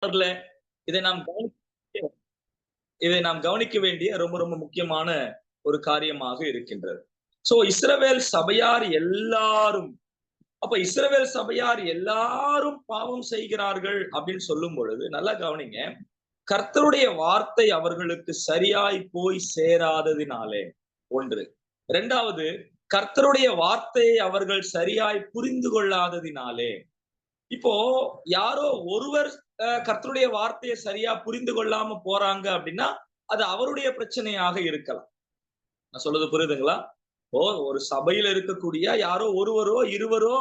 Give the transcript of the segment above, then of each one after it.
இதை நாம் கவனிக்க வேண்டிய ரொம்ப ரொம்ப முக்கியமான ஒரு காரியமாக இருக்கின்றது. சோ இஸ்ரவேல் சபையார் எல்லாரும், அப்ப இஸ்ரவேல் சபையார் எல்லாரும் பாவம் செய்கிறார்கள் அப்படின்னு சொல்லும் பொழுது நல்லா கவனிங்க. கர்த்தருடைய வார்த்தை அவர்களுக்கு சரியாய் போய் சேராததினாலே ஒன்று. இரண்டாவது, கர்த்தருடைய வார்த்தையை அவர்கள் சரியாய் புரிந்து கொள்ளாததினாலே. இப்போ யாரோ ஒருவர் கர்த்தருடைய வார்த்தையை சரியா புரிந்து கொள்ளாம போறாங்க அப்படின்னா அது அவருடைய பிரச்சனையாக இருக்கலாம். நான் சொல்றது புரியுதுங்களா? ஒரு சபையில இருக்கக்கூடிய யாரோ ஒருவரோ இருவரோ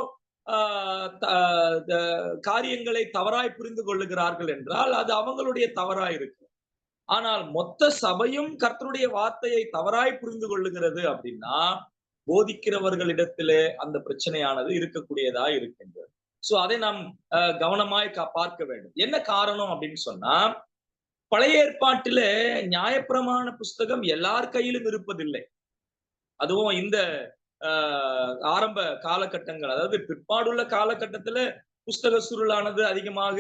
காரியங்களை தவறாய் புரிந்து கொள்ளுகிறார்கள் என்றால் அது அவங்களுடைய தவறாய் இருக்கு. ஆனால் மொத்த சபையும் கர்த்தருடைய வார்த்தையை தவறாய் புரிந்து கொள்ளுகிறது அப்படின்னா போதிக்கிறவர்களிடத்திலே அந்த பிரச்சனையானது இருக்கக்கூடியதா இருக்கின்றது. சோ அதை நாம் கவனமாய் பார்க்க வேண்டும். என்ன காரணம் அப்படின்னு சொன்னா, பழைய ஏற்பாட்டிலே நியாயப்பிரமாண புஸ்தகம் எல்லார் கையிலும் இருப்பதில்லை. அதுவும் இந்த ஆரம்ப காலகட்டங்கள், அதாவது பிற்பாடுள்ள காலகட்டத்துல புஸ்தக சுருளானது அதிகமாக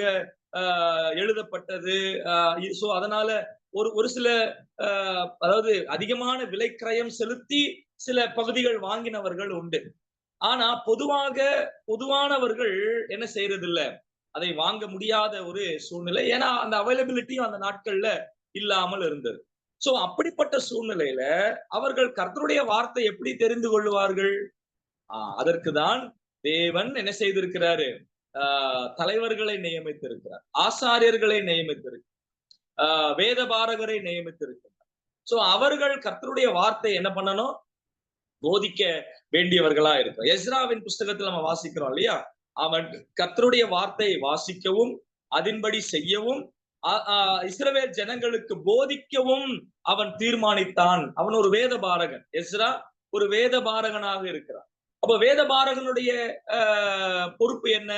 எழுதப்பட்டது. சோ அதனால ஒரு சில அதாவது அதிகமான விலைக்கிரயம் செலுத்தி சில பகுதிகள் வாங்கினவர்கள் உண்டு. ஆனா பொதுவானவர்கள் என்ன செய்யறது இல்ல, அதை வாங்க முடியாத ஒரு சூழ்நிலை. ஏன்னா அந்த அவைலபிலிட்டியும் அந்த நாட்கள்ல இல்லாமல் இருந்தது. சோ அப்படிப்பட்ட சூழ்நிலையில அவர்கள் கர்த்தருடைய வார்த்தை எப்படி தெரிந்து கொள்வார்கள்? அதற்குதான் தேவன் என்ன செய்திருக்கிறாரு? தலைவர்களை நியமித்திருக்கிறார், ஆசாரியர்களை நியமித்திருக்கிறார், வேத பாரகரை நியமித்திருக்கிறார். சோ அவர்கள் கர்த்தருடைய வார்த்தை என்ன பண்ணணும்? போதிக்க வேண்டியவர்களா இருக்கும். எஸ்ராவின் புஸ்தகத்தில் நம்ம வாசிக்கிறோம் இல்லையா? அவன் கர்த்தருடைய வார்த்தையை வாசிக்கவும் அதன்படி செய்யவும் இஸ்ரவேல் ஜனங்களுக்கு போதிக்கவும் அவன் தீர்மானித்தான். அவன் ஒரு வேத பாரகன். எஸ்ரா ஒரு வேத பாரகனாக இருக்கிறான். அப்ப வேத பாரகனுடைய பொறுப்பு என்ன?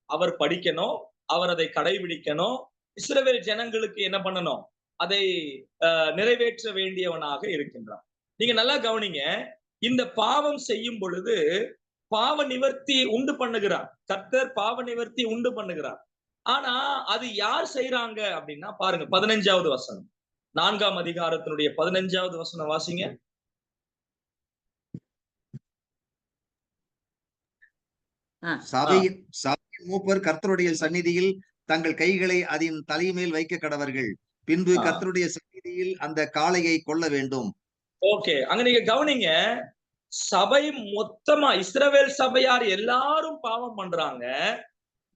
அவர் படிக்கணும், அவர் அதை கடைபிடிக்கணும், இஸ்ரவேல் ஜனங்களுக்கு என்ன பண்ணணும்? அதை நிறைவேற்ற வேண்டியவனாக இருக்கின்றான். நீங்க நல்லா கவனிங்க. இந்த பாவம் செய்யும் பொழுது பாவ நிவர்த்தி உண்டு பண்ணுகிறார். கர்த்தர் பாவ நிவர்த்தி உண்டு பண்ணுகிறார். ஆனா அது யார் செய்யறாங்க அப்படின்னா பாருங்க, 15வது வசனம், 4ஆம் அதிகாரத்தினுடைய 15வது வசனம் வாசிங்க. சபையின் மூப்பர் கர்த்தருடைய சந்நிதியில் தங்கள் கைகளை அதன் தலைமேல் வைக்க கடவர்கள். பின்பு கர்த்தருடைய சந்நிதியில் அந்த காளையை கொள்ள வேண்டும். ஓகே, அங்க நீங்க கவனிங்க. சபை மொத்தமா இஸ்ரவேல் சபையார் எல்லாரும் பாவம் பண்றாங்க.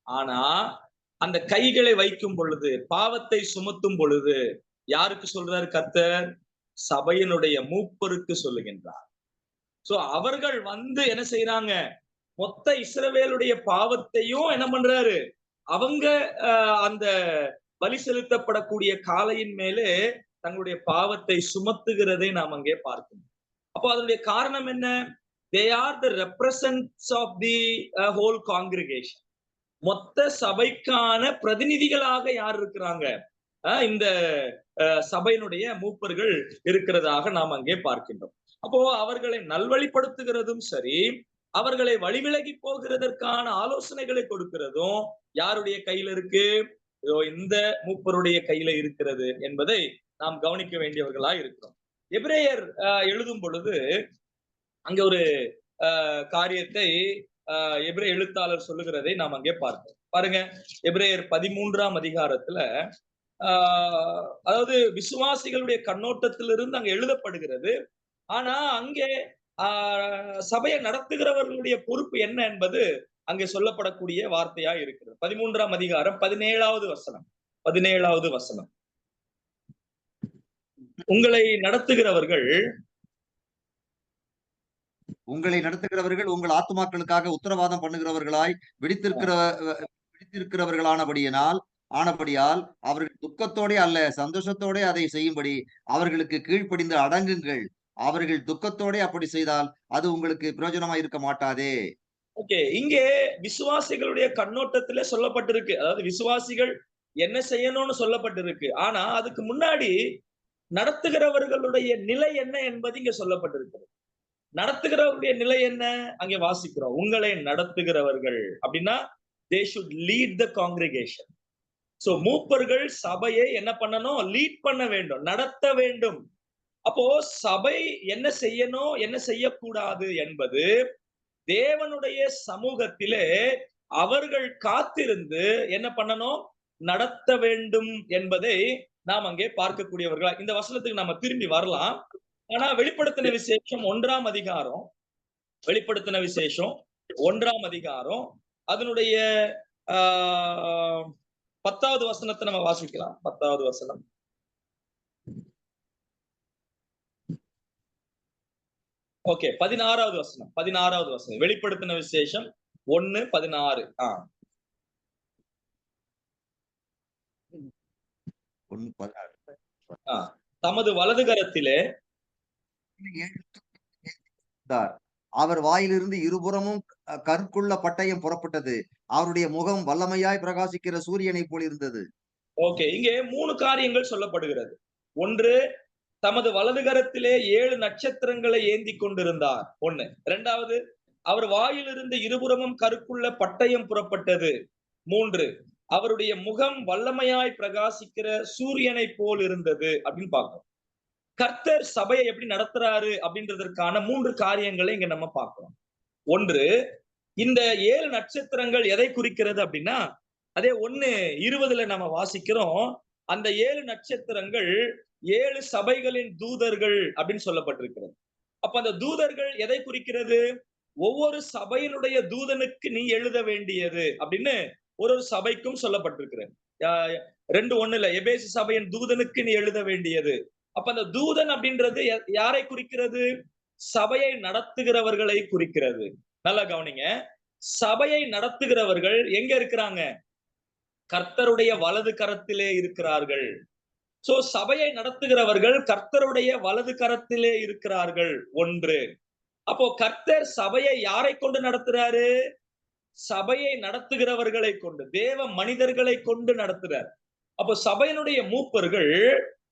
ஆனா அந்த கைகளை வைக்கும் பொழுது, பாவத்தை சுமத்தும் பொழுது யாருக்கு சொல்றாரு கர்த்தர்? சபையினுடைய மூப்பருக்கு சொல்லுகின்றார். சோ அவர்கள் வந்து என்ன செய்யறாங்க? மொத்த இஸ்ரவேலுடைய பாவத்தையும் என்ன பண்றாரு? அவங்க அந்த பலி செலுத்தப்படக்கூடிய காளையின் மேலே தங்களுடைய பாவத்தை சுமத்துகிறதை நாம் அங்கே பார்க்கணும். அப்போ அதனுடைய காரணம் என்ன? They are the representatives of the whole congregation. மொத்த சபைக்கான பிரதிநிதிகளாக யார் இருக்கிறாங்க? இந்த சபையினுடைய மூப்பர்கள் இருக்கிறதாக நாம் அங்கே பார்க்கின்றோம். அப்போ அவர்களை நல்வழிப்படுத்துகிறதும் சரி, அவர்களை வழிவிலகி போகிறதற்கான ஆலோசனைகளை கொடுக்கிறதும் யாருடைய கையில இருக்கு? இந்த மூப்பருடைய கையில இருக்கிறது என்பதை நாம் கவனிக்க வேண்டியவர்களா இருக்கிறோம். எபிரேயர் எழுதும் பொழுது அங்க ஒரு காரியத்தை எபிரேய எழுத்தாளர் சொல்லுகிறதை நாம் அங்கே பார்ப்போம். பாருங்க, எபிரேயர் 13ஆம் அதிகாரத்துல அதாவது விசுவாசிகளுடைய கண்ணோட்டத்திலிருந்து அங்க எழுதப்படுகிறது. ஆனா அங்கே சபையை நடத்துகிறவர்களுடைய பொறுப்பு என்ன என்பது அங்கே சொல்லப்படக்கூடிய வார்த்தையா இருக்கிறது. 13ஆம் அதிகாரம் 17வது வசனம். 17வது வசனம். உங்களை நடத்துகிறவர்கள் உங்கள் ஆத்துமாக்களுக்காக உத்தரவாதம் பண்ணுகிறவர்களாய் ஆனபடியால் அவர்கள் துக்கத்தோட அல்ல சந்தோஷத்தோட அதை செய்யும்படி அவர்களுக்கு கீழ்ப்படிந்து அடங்குங்கள். அவர்கள் துக்கத்தோட அப்படி செய்தால் அது உங்களுக்கு பிரயோஜனமா இருக்க மாட்டாதே. ஓகே, இங்கே விசுவாசிகளுடைய கண்ணோட்டத்திலே சொல்லப்பட்டிருக்கு. அதாவது விசுவாசிகள் என்ன செய்யணும்னு சொல்லப்பட்டிருக்கு. ஆனா அதுக்கு முன்னாடி நடத்துகிறவர்களுடைய நிலை என்ன என்பது இங்க சொல்லப்பட்டிருக்கு. நடத்துகிறவருடைய நிலை என்ன? அங்கே வாசிக்கிறோம். உங்களை நடத்துகிறவர்கள் அப்படின்னா they should lead the congregation. So மூப்பர்கள் சபையை என்ன பண்ணணும்? லீட் பண்ண வேண்டும், நடத்த வேண்டும். அப்போ சபை என்ன செய்யணும், என்ன செய்யக்கூடாது என்பது தேவனுடைய சமூகத்திலே அவர்கள் காத்திருந்து என்ன பண்ணணும்? நடத்த வேண்டும் என்பதை நாம் அங்கே பார்க்கக்கூடியவர்களா இந்த வசனத்துக்கு நாம திரும்பி வரலாம். ஆனா வெளிப்படுத்தின விசேஷம் 1ஆம் அதிகாரம், வெளிப்படுத்தின விசேஷம் 1ஆம் அதிகாரம் அதனுடைய 10வது வசனத்தை நம்ம வாசிக்கலாம். 10வது வசனம். ஓகே, 16வது வசனம். 16வது வசனம். வெளிப்படுத்தின விசேஷம் 1:16. தமது வலது கரத்திலே அவர் வாயிலிருந்து இருபுறமும் கற்குள்ள பட்டயம் புறப்பட்டது. அவருடைய முகம் வல்லமையாய் பிரகாசிக்கிற சூரியனை போல் இருந்தது. ஓகே, இங்கே 3 காரியங்கள் சொல்லப்படுகிறது. ஒன்று, தமது வலது கரத்திலே 7 நட்சத்திரங்களை ஏந்தி கொண்டிருந்தார். 1. 2வது, அவர் வாயிலிருந்து இருபுறமும் கருக்குள்ள பட்டயம் புறப்பட்டது. 3, அவருடைய முகம் வல்லமையாய் பிரகாசிக்கிற சூரியனை போல் இருந்தது அப்படின்னு பார்க்கிறோம். கர்த்தர் சபையை எப்படி நடத்துறாரு அப்படின்றதற்கான 3 காரியங்களை இங்க நம்ம பார்க்கிறோம். 1, இந்த 7 நட்சத்திரங்கள் எதை குறிக்கிறது அப்படின்னா, அதே 1:20 நம்ம வாசிக்கிறோம். அந்த 7 நட்சத்திரங்கள் 7 சபைகளின் தூதர்கள் அப்படின்னு சொல்லப்பட்டிருக்கிறது. அப்ப அந்த தூதர்கள் எதை குறிக்கிறது? ஒவ்வொரு சபையினுடைய தூதனுக்கு நீ எழுத வேண்டியது அப்படின்னு ஒரு சபைக்கும் சொல்லப்பட்டிருக்கிறது. 2:1 எபேசு சபையின் தூதனுக்கு நீ எழுத வேண்டியது. அப்ப அந்த தூதன் அப்படின்றது யாரை குறிக்கிறது? சபையை நடத்துகிறவர்களை குறிக்கிறது. நல்லா கவனிங்க. சபையை நடத்துகிறவர்கள் எங்க இருக்கிறாங்க? கர்த்தருடைய வலது கரத்திலே இருக்கிறார்கள். சோ சபையை நடத்துகிறவர்கள் கர்த்தருடைய வலது கரத்திலே இருக்கிறார்கள். 1. அப்போ கர்த்தர் சபையை யாரை கொண்டு நடத்துறாரு? சபையை நடத்துகிறவர்களை கொண்டு, தேவ மனிதர்களை கொண்டு நடத்துறார். அப்போ சபையினுடைய மூப்பர்கள்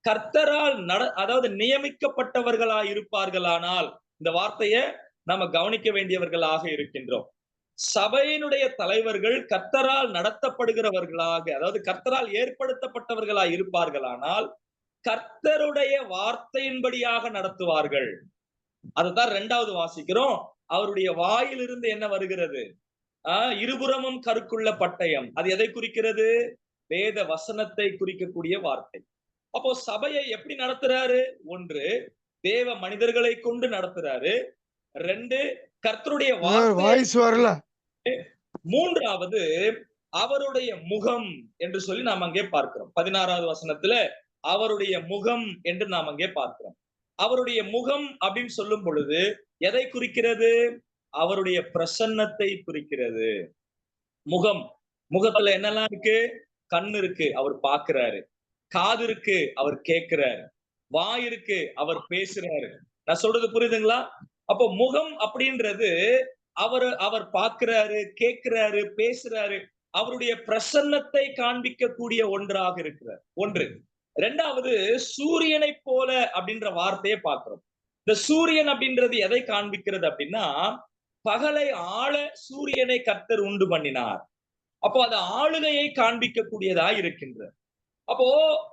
கர்த்தரால் அதாவது நியமிக்கப்பட்டவர்களா இருப்பார்களானால், இந்த வார்த்தையை நாம கவனிக்க வேண்டியவர்களாக இருக்கின்றோம். சபையினுடைய தலைவர்கள் கர்த்தரால் நடத்தப்படுகிறவர்களாக, அதாவது கர்த்தரால் ஏற்படுத்தப்பட்டவர்களாய் இருப்பார்களானால் கர்த்தருடைய வார்த்தையின்படியாக நடத்துவார்கள். அதுதான் 2வது வாசிக்கிறோம். அவருடைய வாயிலிருந்து என்ன வருகிறது? இருபுறமும் கருக்குள்ள பட்டயம். அது எதை குறிக்கிறது? வேத வசனத்தை குறிக்கக்கூடிய வார்த்தை. அப்போ சபையை எப்படி நடத்துறாரு? 1, தேவ மனிதர்களை கொண்டு நடத்துறாரு. 2, கர்த்தருடைய வாய்ஸ் வரல. 3வது, அவருடைய முகம் என்று சொல்லி நாம் அங்கே பார்க்கிறோம். 16வது வசனத்துல அவருடைய முகம் என்று நாம் அங்கே பார்க்கிறோம். அவருடைய முகம் அப்படின்னு சொல்லும் பொழுது எதை குறிக்கிறது? அவருடைய பிரசன்னத்தை குறிக்கிறது. முகம், முகத்துல என்னெல்லாம் இருக்கு? கண்ணு இருக்கு, அவர் பார்க்கிறாரு. காது இருக்கு, அவர் கேட்கிறாரு. வாய் இருக்கு, அவர் பேசுறாரு. நான் சொல்றது புரியுதுங்களா? அப்போ முகம் அப்படின்றது அவர் பார்க்கிறாரு, கேட்கிறாரு, பேசுறாரு. அவருடைய பிரசன்னத்தை காண்பிக்கக்கூடிய ஒன்றாக இருக்கிறார். 1. 2வது, சூரியனை போல அப்படின்ற வார்த்தையை பார்க்கிறோம். இந்த சூரியன் அப்படின்றது எதை காண்பிக்கிறது அப்படின்னா, பகலை ஆள சூரியனை கர்த்தர் உண்டு பண்ணினார். அப்போ அது ஆளுகையை காண்பிக்கக்கூடியதா இருக்கின்றது. அப்போ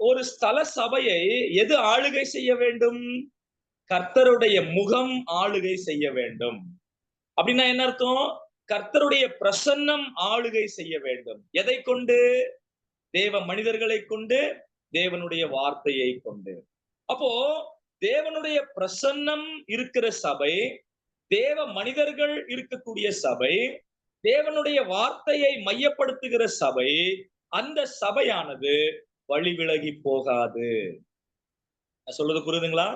ஒரு ஸ்தல சபையை எது ஆளுகை செய்ய வேண்டும்? கர்த்தருடைய முகம் ஆளுகை செய்ய வேண்டும். அப்படின்னா என்ன அர்த்தம்? கர்த்தருடைய பிரசன்னம் ஆளுகை செய்ய வேண்டும். எதை கொண்டு? தேவ மனிதர்களை கொண்டு, தேவனுடைய வார்த்தையை கொண்டு. அப்போ தேவனுடைய பிரசன்னம் இருக்கிற சபை, தேவ மனிதர்கள் இருக்கக்கூடிய சபை, தேவனுடைய வார்த்தையை மையப்படுத்துகிற சபை, அந்த சபையானது வழி விலகி போகாது. நான் சொல்றது புரியுதுங்களா?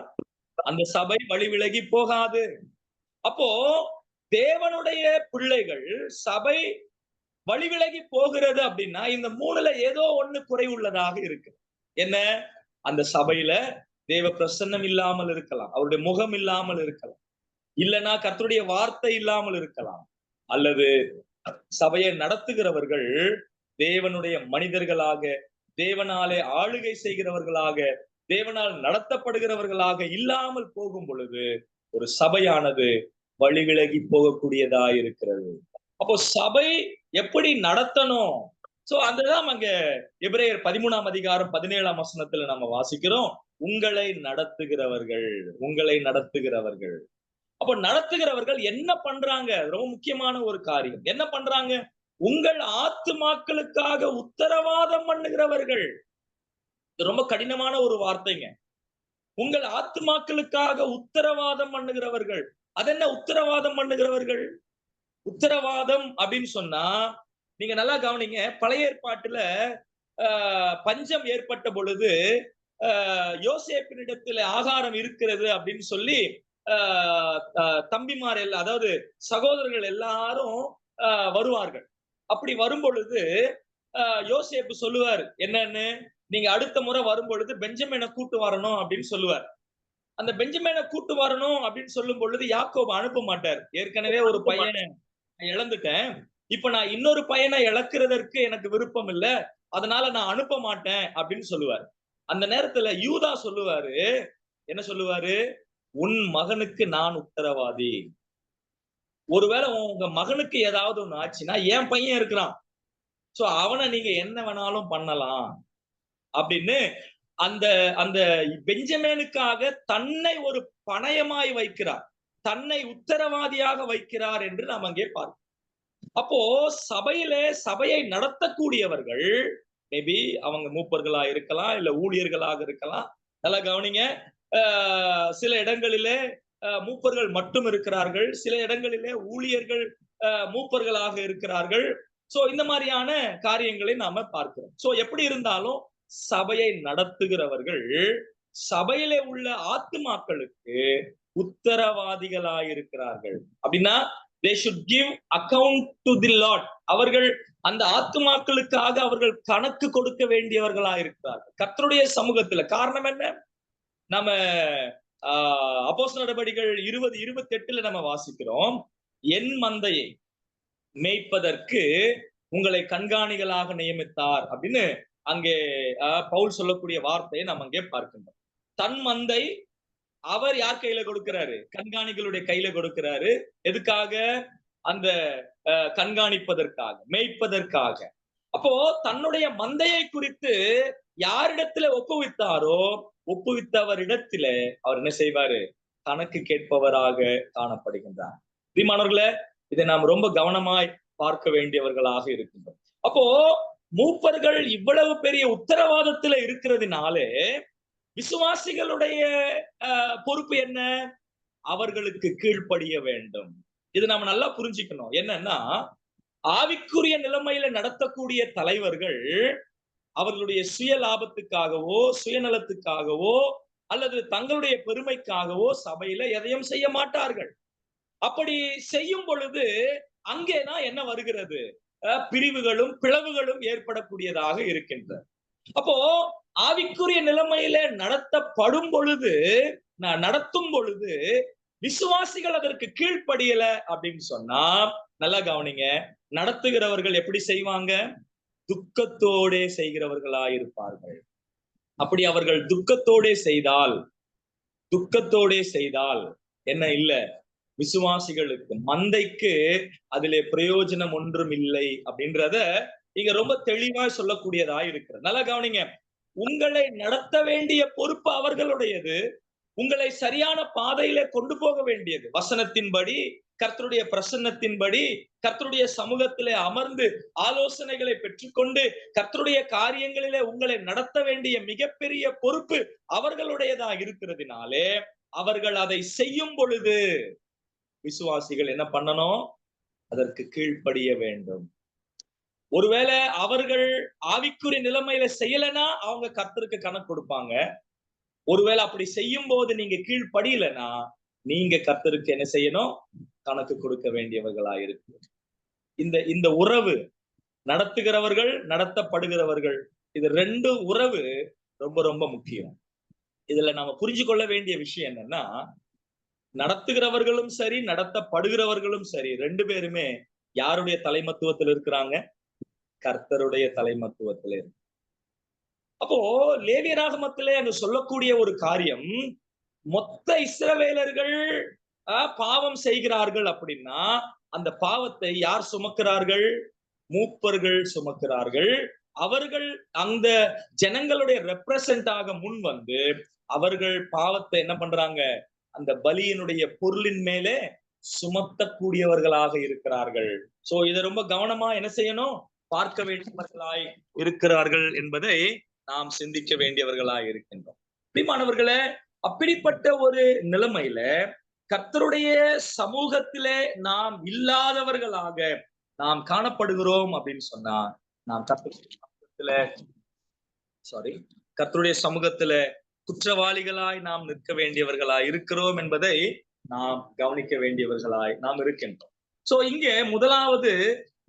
அந்த சபை வழி விலகி போகாது. அப்போ தேவனுடைய பிள்ளைகள் சபை வழி விலகி போகிறது அப்படின்னா இந்த 3ல ஏதோ ஒண்ணு குறை உள்ளதாக இருக்கு. என்ன? அந்த சபையில தேவ பிரசன்னம் இல்லாமல் இருக்கலாம், அவருடைய முகம் இல்லாமல் இருக்கலாம், இல்லைன்னா கர்த்தருடைய வார்த்தை இல்லாமல் இருக்கலாம், அல்லது சபையை நடத்துகிறவர்கள் தேவனுடைய மனிதர்களாக, தேவனாலே ஆளுகை செய்கிறவர்களாக, தேவனால் நடத்தப்படுகிறவர்களாக இல்லாமல் போகும் பொழுது ஒரு சபையானது வழி விலகி போகக்கூடியதா இருக்கிறது. அப்போ சபை எப்படி நடத்தணும், சோ அதுதான் அங்க எபிரேயர் 13ஆம் அதிகாரம் 17ஆம் வசனத்துல நம்ம வாசிக்கிறோம். உங்களை நடத்துகிறவர்கள், உங்களை நடத்துகிறவர்கள். அப்ப நடத்துகிறவர்கள் என்ன பண்றாங்க? ரொம்ப முக்கியமான ஒரு காரியம். என்ன பண்றாங்க? உங்கள் ஆத்துமாக்களுக்காக உத்தரவாதம் பண்ணுகிறவர்கள். இது ரொம்ப கடினமான ஒரு வார்த்தைங்க. உங்கள் ஆத்துமாக்களுக்காக உத்தரவாதம் பண்ணுகிறவர்கள். அது என்ன உத்தரவாதம் பண்ணுகிறவர்கள்? உத்தரவாதம் அப்படின்னு சொன்னா, நீங்க நல்லா கவனிங்க. பழைய ஏற்பாட்டுல பஞ்சம் ஏற்பட்ட பொழுது யோசேப்பினிடத்துல ஆகாரம் இருக்கிறது அப்படின்னு சொல்லி தம்பிமார் எல்லாம், அதாவது சகோதரர்கள் எல்லாரும் வருவார்கள். அப்படி வரும் பொழுது யோசேப்பு சொல்லுவார் என்னன்னு, நீங்க அடுத்த முறை வரும் பொழுது பெஞ்சமினை கூட்டு வரணும் அப்படின்னு சொல்லுவார். அந்த பெஞ்சமினை கூட்டு வரணும் அப்படின்னு சொல்லும் பொழுது யாக்கோபு அனுப்ப மாட்டார். ஏற்கனவே ஒரு பையனை இழந்துட்டேன், இப்ப நான் இன்னொரு பையனை இழக்கிறதற்கு எனக்கு விருப்பம் இல்ல, அதனால நான் அனுப்ப மாட்டேன் அப்படின்னு சொல்லுவார். அந்த நேரத்துல யூதா சொல்லுவாரு, என்ன சொல்லுவாரு? உன் மகனுக்கு நான் உத்தரவாதி. ஒருவேளை உங்க மகனுக்கு ஏதாவது ஒண்ணு ஆச்சுன்னா என் பையன் இருக்கிறான், சோ அவனை நீங்க என்ன வேணாலும் பண்ணலாம் அப்படின்னு அந்த அந்த பெஞ்சமேனுக்காக தன்னை ஒரு பணயமாய் வைக்கிறார், தன்னை உத்தரவாதியாக வைக்கிறார் என்று நாம் அங்கே பார்க்கிறோம். அப்போ சபையை நடத்தக்கூடியவர்கள் மேபி அவங்க மூப்பர்களா இருக்கலாம், இல்ல ஊழியர்களாக இருக்கலாம். நல்லா கவனிங்க. சில இடங்களிலே மூப்பர்கள் மட்டும் இருக்கிறார்கள், சில இடங்களிலே ஊழியர்கள் மூப்பர்களாக இருக்கிறார்கள். சோ இந்த மாதிரியான காரியங்களை நாம பார்க்கிறோம். சோ எப்படி இருந்தாலும் சபையை நடத்துகிறவர்கள் சபையிலே உள்ள ஆத்துமாக்களுக்கு உத்தரவாதிகளாயிருக்கிறார்கள். அப்படின்னா they should give account to the Lord. அவர்கள் அந்த ஆத்துமாக்களுக்காக அவர்கள் கணக்கு கொடுக்க வேண்டியவர்களாயிருக்கிறார்கள் கர்த்தருடைய சமூகத்துல. காரணம் என்ன? நம்ம அப்போஸ்தலர் நடபடிகள் 20:28 நம்ம வாசிக்கிறோம், என் மந்தையை மேய்ப்பதற்கு உங்களை கண்காணிகளாக நியமித்தார் அப்படின்னு அங்கே பவுல் சொல்லக்கூடிய வார்த்தையை நம்ம அங்கே பார்க்கின்றோம். தன் மந்தை அவர் யார் கையில கொடுக்கிறாரு? கண்காணிகளுடைய கையில கொடுக்கிறாரு. எதுக்காக? அந்த கண்காணிப்பதற்காக, மேய்ப்பதற்காக. அப்போ தன்னுடைய மந்தையை குறித்து யாரிடத்துல ஒப்புவித்தாரோ ஒப்புவித்தவரிடத்துல அவர் என்ன செய்வாரு? கணக்கு கேட்பவராக காணப்படுகின்றார். பிரியமானவர்களே, இதை நாம் ரொம்ப கவனமாய் பார்க்க வேண்டியவர்களாக இருக்கின்றோம். அப்போ மூப்பர்கள் இவ்வளவு பெரிய உத்தரவாதத்துல இருக்கிறதுனாலே விசுவாசிகளுடைய பொறுப்பு என்ன? அவர்களுக்கு கீழ்ப்படிய வேண்டும். இது நாம நல்லா புரிஞ்சுக்கணும். என்னன்னா, ஆவிக்குரிய நிலைமையில நடத்தக்கூடிய தலைவர்கள் அவர்களுடைய சுய லாபத்துக்காகவோ சுயநலத்துக்காகவோ அல்லது தங்களுடைய பெருமைக்காகவோ சபையில எதையும் செய்ய மாட்டார்கள். அப்படி செய்யும் பொழுது அங்கேதான் என்ன வருகிறது? பிரிவுகளும் பிளவுகளும் ஏற்படக்கூடியதாக இருக்கின்றன. அப்போ ஆவிக்குரிய நிலைமையில நடத்தப்படும் பொழுது, நடத்தும் பொழுது விசுவாசிகள் அதற்கு கீழ்ப்படியல அப்படின்னு சொன்னா, நல்லா கவனிங்க, நடத்துகிறவர்கள் எப்படி செய்வாங்க? துக்கத்தோடே செய்கிறவர்களா இருப்பார்கள். அப்படி அவர்கள் துக்கத்தோடே செய்தால் என்ன இல்ல? விசுவாசிகளுக்கு, மந்தைக்கு அதிலே பிரயோஜனம் ஒன்றும் இல்லை அப்படின்றத இங்க ரொம்ப தெளிவா சொல்லக்கூடியதா இருக்கிறது. நல்லா கவனிங்க. உங்களை நடத்த வேண்டிய பொறுப்பு அவர்களுடையது. உங்களை சரியான பாதையிலே கொண்டு போக வேண்டியது. வசனத்தின்படி, கர்த்தருடைய பிரசன்னத்தின்படி, கர்த்தருடைய சமூகத்திலே அமர்ந்து ஆலோசனைகளை பெற்றுக்கொண்டு கர்த்தருடைய காரியங்களிலே உங்களை நடத்த வேண்டிய மிகப்பெரிய பொறுப்பு அவர்களுடையதா இருக்கிறதுனாலே அவர்கள் அதை செய்யும் பொழுது விசுவாசிகள் என்ன பண்ணணும்? அதற்கு கீழ்ப்படிய வேண்டும். ஒருவேளை அவர்கள் ஆவிக்குரிய நிலைமையில செய்யலைன்னா அவங்க கர்த்தருக்கு கணக்கு கொடுப்பாங்க. ஒருவேளை அப்படி செய்யும் போது நீங்க கீழ்ப்படியலைன்னா நீங்க கர்த்தருக்கு என்ன செய்யணும்? கணக்கு கொடுக்க வேண்டியவர்களா இருக்கு. இந்த உறவு, நடத்துகிறவர்கள் நடத்தப்படுகிறவர்கள், இது ரெண்டு உறவு ரொம்ப ரொம்ப முக்கியம். இதுல நாம புரிஞ்சு கொள்ள வேண்டிய விஷயம் என்னன்னா, நடத்துகிறவர்களும் சரி நடத்தப்படுகிறவர்களும் சரி ரெண்டு பேருமே யாருடைய தலைமத்துவத்தில் இருக்கிறாங்க? கர்த்தருடைய தலைமத்துவத்தில் இருக்கு. அப்போ லேவியராகமத்திலே அங்க சொல்லக்கூடிய ஒரு காரியம், மொத்த இஸ்ரவேலர்கள் பாவம் செய்கிறார்கள் அப்படின்னா அந்த பாவத்தை யார் சுமக்கிறார்கள்? மூப்பர்கள் சுமக்கிறார்கள். அவர்கள் அந்த ஜனங்களுடைய ரெப்ரசன்டாக முன் வந்து அவர்கள் பாவத்தை என்ன பண்றாங்க, அந்த பலியினுடைய பொருளின் மேலே சுமத்தக்கூடியவர்களாக இருக்கிறார்கள். சோ இதை ரொம்ப கவனமா என்ன செய்யணும், பார்க்க வேண்டியவர்களாய் இருக்கிறார்கள் என்பதை நாம் சிந்திக்க வேண்டியவர்களாய் இருக்கின்றோம். பிரியமானவர்களே, அப்படிப்பட்ட ஒரு நிலைமையில கர்த்தருடைய சமூகத்திலே நாம் இல்லாதவர்களாக நாம் காணப்படுகிறோம் அப்படின்னு சொன்னா, நாம் கர்த்தருடைய சமூகத்துல குற்றவாளிகளாய் நாம் நிற்க வேண்டியவர்களாய் இருக்கிறோம் என்பதை நாம் கவனிக்க வேண்டியவர்களாய் நாம் இருக்கின்றோம். சோ இங்க முதலாவது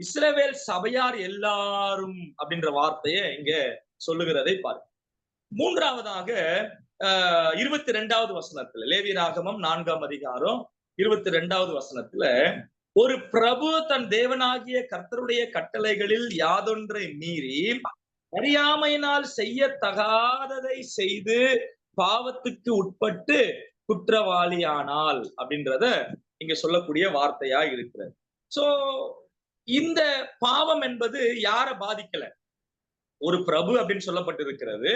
இஸ்ரவேல் சபையார் எல்லாரும் அப்படின்ற வார்த்தையை இங்க சொல்லுகிறதை பாருங்க. மூன்றாவதாக 22வது வசனத்துல, லேவியராகமம் 4ஆம் அதிகாரம் 22வது வசனத்துல, ஒரு பிரபு தன் தேவனாகிய கர்த்தருடைய கட்டளைகளில் யாதொன்றை மீறி அறியாமையினால் செய்யத்தகாததை செய்து பாவத்துக்கு உட்பட்டு குற்றவாளியானால் அப்படின்றத இங்க சொல்லக்கூடிய வார்த்தையா இருக்கிறது. சோ இந்த பாவம் என்பது யாரை பாதிக்கல, ஒரு பிரபு அப்படின்னு சொல்லப்பட்டிருக்கிறது.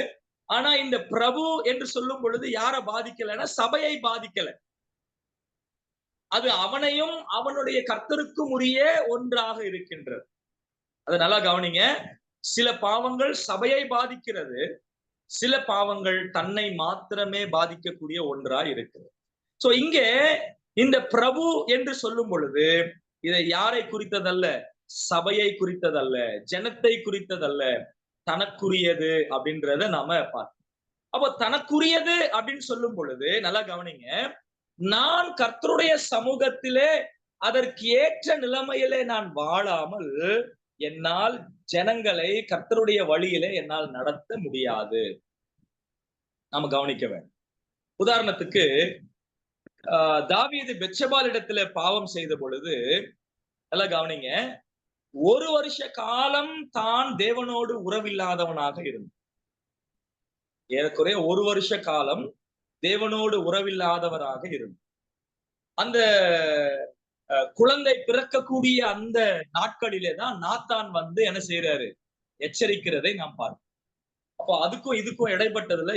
ஆனா இந்த பிரபு என்று சொல்லும் பொழுது யாரை பாதிக்கலன்னா சபையை பாதிக்கல. அது அவனையும் அவனுடைய கர்த்தருக்கும் உரிய ஒன்றாக இருக்கின்றது. அதை நல்லா கவனிங்க. சில பாவங்கள் சபையை பாதிக்கிறது, சில பாவங்கள் தன்னை மாத்திரமே பாதிக்கக்கூடிய ஒன்றாய் இருக்கிறது. சோ இங்கே இந்த பிரபு என்று சொல்லும் பொழுது இதை யாரை குறித்ததல்ல, சபையை குறித்ததல்ல, ஜனத்தை குறித்ததல்ல, தனக்குரியது அப்படின்றத நாம பார்த்தோம். அப்போ தனக்குரியது அப்படின்னு சொல்லும் பொழுது நல்லா கவனிங்க, நான் கர்த்தருடைய சமூகத்திலே அதற்கு ஏற்ற நிலைமையிலே நான் வாழாமல் என்னால் ஜனங்களை கர்த்தருடைய வழியிலே என்னால் நடத்த முடியாது. நாம கவனிக்க வேண்டும். உதாரணத்துக்கு தாவீது பெத்ஷெபாள் இடத்துல பாவம் செய்த பொழுது நல்லா கவனிங்க, 1 வருஷ காலம் தான் தேவனோடு உறவில்லாதவனாக இருந்தான். ஏறக்குறைய 1 வருஷ காலம் தேவனோடு உறவில்லாதவராக இருந்தார். அந்த குழந்தை பிறக்கக்கூடிய அந்த நாட்களிலே தான் நாத்தான் வந்து என்ன செய்யறாரு, எச்சரிக்கிறதை நாம் பார்க்கிறோம். அப்போ அதுக்கும் இதுக்கும் இடைப்பட்டதுல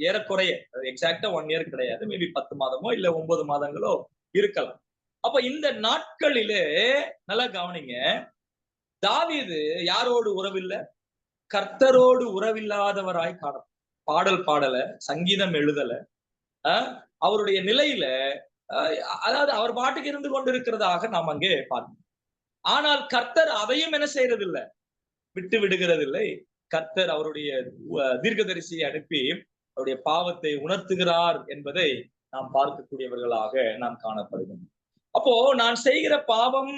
ஏறக்குறைய எக்ஸாக்டா 1 இயர் கிடையாது, மேபி 10 மாதமோ இல்ல 9 மாதங்களோ இருக்கலாம். அப்ப இந்த நாட்களிலே நல்லா கவனிங்க, தாவீது யாரோடு உறவில்லை, கர்த்தரோடு உறவில்லாதவராய் காணப்படும். பாடல் பாடல, சங்கீதம் எழுதல, அவருடைய நிலையில அதாவது அவர் பாட்டுக்கு இருந்து கொண்டிருக்கிறதாக நாம் அங்கே பார்க்கணும். ஆனால் கர்த்தர் அதையும் என்ன செய்யறதில்லை, விட்டு விடுகிறதில்லை. கர்த்தர் அவருடைய தீர்க்கதரிசியை அனுப்பி அவருடைய பாவத்தை உணர்த்துகிறார் என்பதை நாம் பார்க்கக்கூடியவர்களாக நாம் காணப்படுகிறோம். அப்போ நான் செய்கிற பாவம்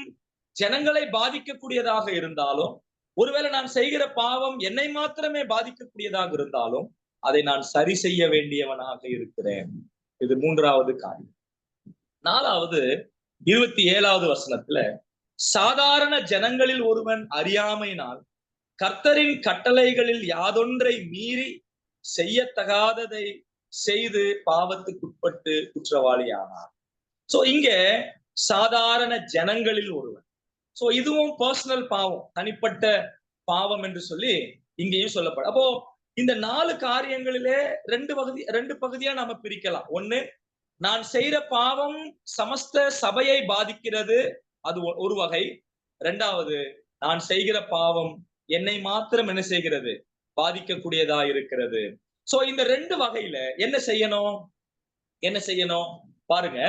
ஜனங்களை பாதிக்கக்கூடியதாக இருந்தாலும், ஒருவேளை நான் செய்கிற பாவம் என்னை மாத்திரமே பாதிக்கக்கூடியதாக இருந்தாலும் அதை நான் சரி செய்ய வேண்டியவனாக இருக்கிறேன். இது 3வது காரியம். 4வது 27வது வசனத்துல, சாதாரண ஜனங்களில் ஒருவன் அறியாமையினால் கர்த்தரின் கட்டளைகளில் யாதொன்றை மீறி செய்யத்தகாததை செய்து பாவத்துக்குட்பட்டு குற்றவாளியானார். சோ இங்க சாதாரண ஜனங்களில் ஒருவன். சோ இதுவும் பர்சனல் பாவம், தனிப்பட்ட பாவம் என்று சொல்லி இங்கேயும் சொல்லப்படும். அப்போ இந்த 4 காரியங்களிலே 2 பகுதியா நாம பிரிக்கலாம். ஒண்ணு, நான் செய்யற பாவம் சமஸ்த சபையை பாதிக்கிறது, அது ஒரு வகை. 2வது, நான் செய்கிற பாவம் என்னை மாத்திரம் என்ன செய்கிறது, பாதிக்கக்கூடியதா இருக்கிறது. சோ இந்த 2 வகையில என்ன செய்யணும் பாருங்க.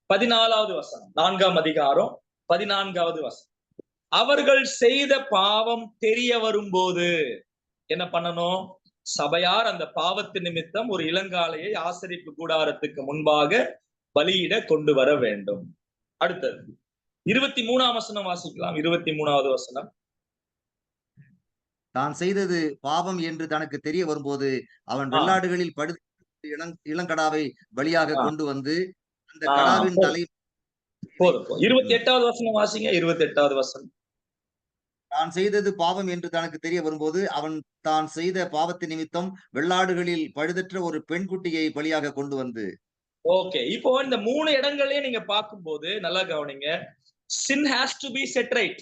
14வது வசனம், 4ஆம் அதிகாரம் 14வது வசனம், அவர்கள் செய்த பாவம் தெரிய வரும்போது என்ன பண்ணணும், சபையார் அந்த பாவத்து நிமித்தம் ஒரு இளங்காளையை ஆசரிப்பு கூடாரத்துக்கு முன்பாக பலியிட கொண்டு வர வேண்டும். அடுத்தது 23ஆம் வசனம் வாசிக்கலாம். 23வது வசனம், தான் செய்தது பாவம் என்று தனக்கு தெரிய வரும்போது அவன் வெள்ளாடுகளில் இளங்கடாவை பலியாக கொண்டு வந்து அந்த கடாவின் தலை. 28வது வசனம் வாசிங்க. 28வது வசனம், தான் செய்தது பாவம் என்று தனக்கு தெரிய வரும்போது அவன் தான் செய்த பாவத்தின் நிமித்தம் வெள்ளாடுகளில் பழுதற்ற ஒரு பெண்குட்டியை பலியாக கொண்டு வந்து. ஓகே, இப்போ இந்த 3 இடங்களையும் நீங்க பார்க்கும்போது நல்லா கவனிங்க. sin has to be set right.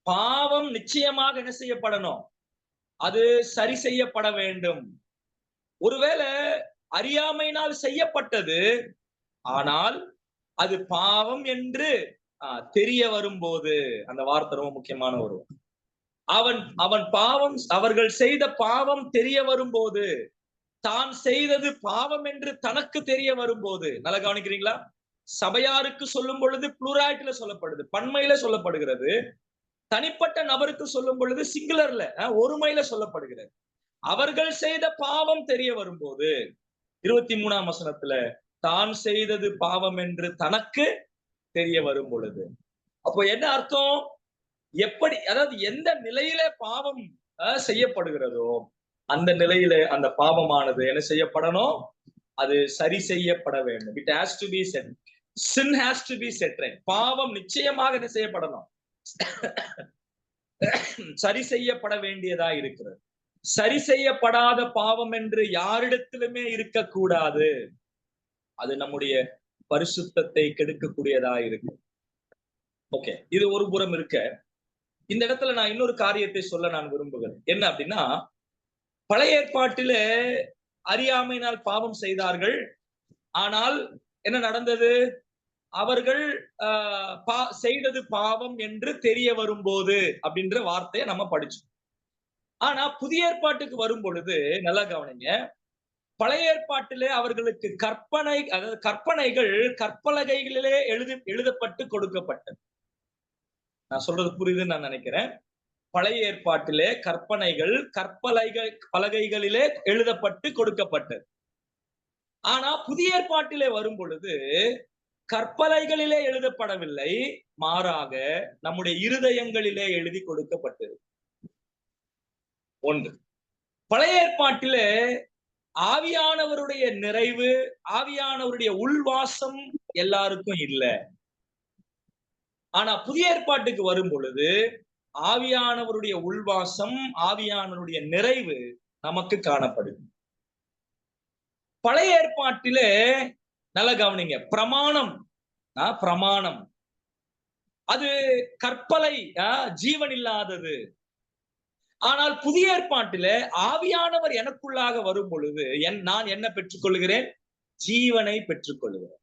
பாவம் நிச்சயமாக என்ன செய்யப்படணும்? அது சரி செய்யப்பட வேண்டும். ஒருவேளை அறியாமையினால் செய்யப்பட்டது, ஆனால் அது பாவம் என்று தெரிய வரும்போது, அந்த வார்த்தை ரொம்ப முக்கியமான ஒரு அவன் பாவம், அவர்கள் செய்த பாவம் தெரிய வரும்போது, தான் செய்தது பாவம் என்று தனக்கு தெரிய வரும்போது, நல்லா கவனிக்கிறீங்களா? சபையாருக்கு சொல்லும் பொழுது புளூராலிட்டில சொல்லப்படுது, பன்மையில சொல்லப்படுகிறது. தனிப்பட்ட நபருக்கு சொல்லும் பொழுது சிங்குலர்ல, ஒருமையில சொல்லப்படுகிறது. அவர்கள் செய்த பாவம் தெரிய வரும்போது 23ஆம் வசனத்துல தான் செய்தது பாவம் என்று தனக்கு தெரிய வரும் பொழுது, அப்போ என்ன அர்த்தம்? எப்படி, அதாவது எந்த நிலையில பாவம் செய்யப்படுகிறதோ அந்த நிலையில அந்த பாவமானது என்ன செய்யப்படணும்? அது சரி செய்யப்பட வேண்டும். It has to be set. Sin has to be set right. பாவம் நிச்சயமாக என்ன செய்யப்படணும்? சரி செய்யப்பட வேண்டியதா இருக்கிறது. சரி செய்யப்படாத பாவம் என்று யாரிடத்திலுமே இருக்கக்கூடாது. அது நம்முடைய பரிசுத்தத்தை கெடுக்கக்கூடியதா இருக்கு. ஓகே, இது ஒரு புறம் இருக்க, இந்த இடத்துல நான் இன்னொரு காரியத்தை சொல்ல நான் விரும்புகிறேன். என்ன அப்படின்னா, பழைய ஏற்பாட்டிலே அறியாமையினால் பாவம் செய்தார்கள். ஆனால் என்ன நடந்தது? அவர்கள் செய்தது பாவம் என்று தெரிய வரும்போது அப்படின்ற வார்த்தையை நம்ம படிச்சோம். ஆனா புதிய ஏற்பாட்டுக்கு வரும் பொழுது நல்லா கவனிங்க. பழைய ஏற்பாட்டிலே அவர்களுக்கு கற்பனை, அதாவது கற்பனைகள் கற்பலகைகளிலே எழுதப்பட்டு கொடுக்கப்பட்டது. நான் சொல்றது புரியுதுன்னு நான் நினைக்கிறேன். பழைய ஏற்பாட்டிலே கற்பனைகள் பலகைகளிலே எழுதப்பட்டு கொடுக்கப்பட்டது. ஆனா புதிய ஏற்பாட்டிலே வரும் பொழுது கற்பலைகளிலே எழுதப்படவில்லை, மாறாக நம்முடைய இருதயங்களிலே எழுதி கொடுக்கப்பட்டது. ஒன்று. பழைய ஏற்பாட்டிலே ஆவியானவருடைய நிறைவு, ஆவியானவருடைய உள்வாசம் எல்லாருக்கும் இல்ல. ஆனா புதிய ஏற்பாட்டுக்கு வரும் பொழுது ஆவியானவருடைய உள்வாசம், ஆவியானவருடைய நிறைவு நமக்கு காணப்படுது. பழைய ஏற்பாட்டிலே நல்ல கவனிங்க, பிரமாணம் பிரமாணம் அது கற்பலை, ஜீவன் இல்லாதது. ஆனால் புதிய ஏற்பாட்டிலே ஆவியானவர் எனக்குள்ளாக வரும் பொழுது நான் என்ன பெற்றுக்கொள்கிறேன்? ஜீவனை பெற்றுக்கொள்கிறேன்.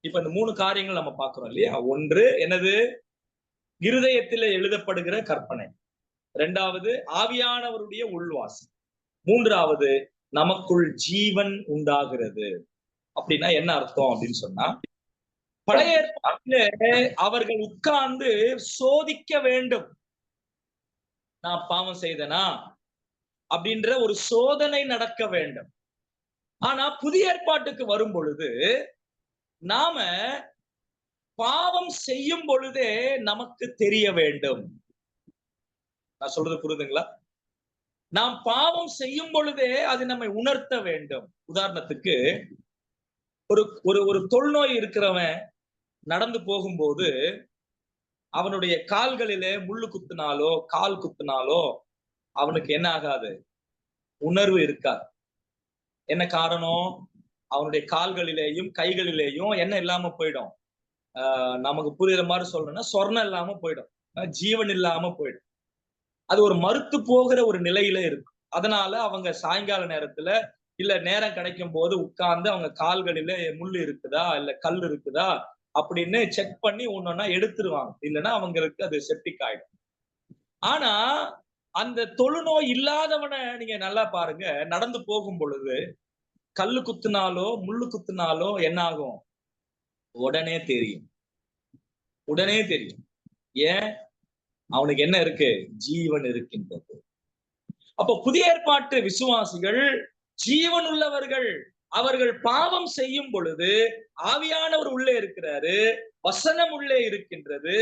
இப்ப இந்த 3 காரியங்கள் நம்ம பார்க்கிறோம் இல்லையா? ஒன்று என்னது? இருதயத்திலே எழுதப்படுகிற கற்பனை. 2வது ஆவியானவருடைய உள்வாசம். 3வது நமக்குள் ஜீவன் உண்டாகிறது. அப்படின்னா என்ன அர்த்தம் அப்படின்னு சொன்னா, பழைய ஏற்பாட்டிலே அவர்கள் உட்கார்ந்து சோதிக்க வேண்டும். நான் பாவம் செய்தனா அப்படின்ற ஒரு சோதனை நடக்க வேண்டும். ஆனா புதிய ஏற்பாட்டுக்கு வரும் பொழுது நாம பாவம் செய்யும் பொழுதே நமக்கு தெரிய வேண்டும். நான் சொல்றது புரியுதுங்களா? நாம் பாவம் செய்யும் பொழுதே அது நம்மை உணர்த்த வேண்டும். உதாரணத்துக்கு ஒரு தொழுநோய் இருக்கிறவன் நடந்து போகும்போது அவனுடைய கால்களிலே முள்ளு குத்துனாலோ கால் குத்துனாலோ அவனுக்கு என்ன ஆகாது? உணர்வு இருக்காது. என்ன காரணம்? அவனுடைய கால்களிலேயும் கைகளிலேயும் என்ன இல்லாம போயிடும்? நமக்கு புரியுற மாதிரி சொல்லணும்னா சொர்ணம் இல்லாம போயிடும், ஜீவன் இல்லாம போயிடும். அது ஒரு மறுத்து போகிற ஒரு நிலையில இருக்கும். அதனால அவங்க சாயங்கால நேரத்துல இல்ல நேரம் கிடைக்கும் போது உட்கார்ந்து அவங்க கால்களில முள் இருக்குதா இல்ல கல் இருக்குதா அப்படின்னு செக் பண்ணி ஒன்னொன்னா எடுத்துருவாங்க. இல்லைன்னா அவங்களுக்கு அது செப்டிக் ஆயிடும். ஆனா அந்த தொழுநோய் இல்லாதவனை நீங்க நல்லா பாருங்க, நடந்து போகும் பொழுது கல்லு குத்துனாலோ முள்ளு குத்துனாலோ என்ன ஆகும்? உடனே தெரியும். உடனே தெரியும். ஏன்? அவனுக்கு என்ன இருக்கு? ஜீவன் இருக்கின்றது. அப்போ புதிய ஏற்பாட்டு விசுவாசிகள் ஜீவன் உள்ளவர்கள். அவர்கள் பாவம் செய்யும் பொழுது ஆவியானவர் உள்ளே இருக்கிறாரு, வசனம் உள்ளே இருக்கின்றது,